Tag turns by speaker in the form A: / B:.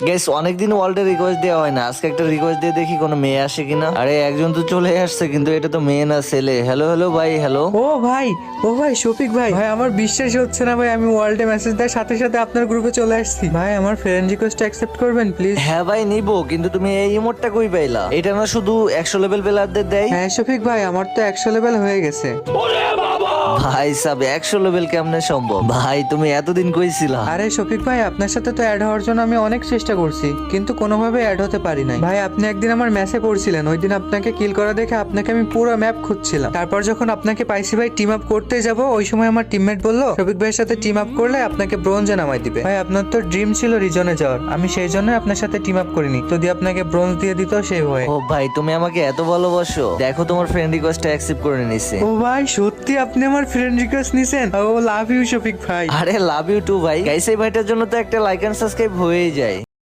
A: Guys অনেকদিন ওয়ার্ল্ডে request দেওয়া হয় না, আজকে একটা রিকোয়েস্ট দিয়ে দেখি কোনো মেয়ে আসে কিনা। আরে একজন তো চলে আসছে, কিন্তু এটা তো মেয়ে না ছেলে। হ্যালো হ্যালো ভাই, হ্যালো।
B: ও ভাই শফিক ভাই, আমার বিশ্বাস হচ্ছে না ভাই, আমি ওয়ার্ল্ডে মেসেজ দেওয়ার সাথে সাথে আপনার গ্রুপে চলে আসছি। ভাই আমার ফ্রেন্ড রিকোয়েস্ট অ্যাকসেপ্ট করবেন প্লিজ?
A: হ্যাঁ ভাই নিবো, কিন্তু তুমি এই ইমোটটা কই পাইলা? এটা না শুধু 100 লেভেল প্লেয়ারদের দেয়?
B: হ্যাঁ শফিক ভাই, আমার তো 100 লেভেল হয়ে গেছে।
A: ভাই সাব 100 লেভেল কেমনে সম্ভব? ভাই তুমি এতদিন কইছিলা।
B: আরে শফিক ভাই, আপনার সাথে তো অ্যাড হওয়ার জন্য আমি অনেক চেষ্টা করছি, কিন্তু কোনোভাবে অ্যাড হতে পারি নাই। ভাই আপনি একদিন আমার ম্যাচে পড়ছিলেন, ওই দিন আপনাকে কিল করা দেখে আপনাকে আমি পুরো ম্যাপ খুঁজছিলাম। তারপর যখন আপনাকে পাইছি ভাই, টিম আপ করতে যাব, ওই সময় আমার টিমমেট বললো শফিক ভাইয়ের সাথে টিম আপ করলে আপনাকে ব্রোঞ্জে নামাই দিবে। ভাই আপনার তো ড্রিম ছিল রিজনে যাওয়ার, আমি সেই জন্য আপনার সাথে টিম আপ করিনি, যদি আপনাকে ব্রোঞ্জ দিয়ে দিত সেই হয়ে।
A: ও ভাই তুমি আমাকে এত ভালোবাসো, দেখো তোমার ফ্রেন্ড রিকোয়েস্টটা অ্যাকসেপ্ট করে নিছে।
B: ও ভাই সত্যি আপনি আমার ফ্রেন্ড রিকোয়েস্ট নিছেন? ও লাভ ইউ শফিক ভাই।
A: আরে লাভ ইউ টু ভাই। গাইস এই ভাইটার জন্য তো একটা লাইক এন্ড সাবস্ক্রাইব হয়েই যায়।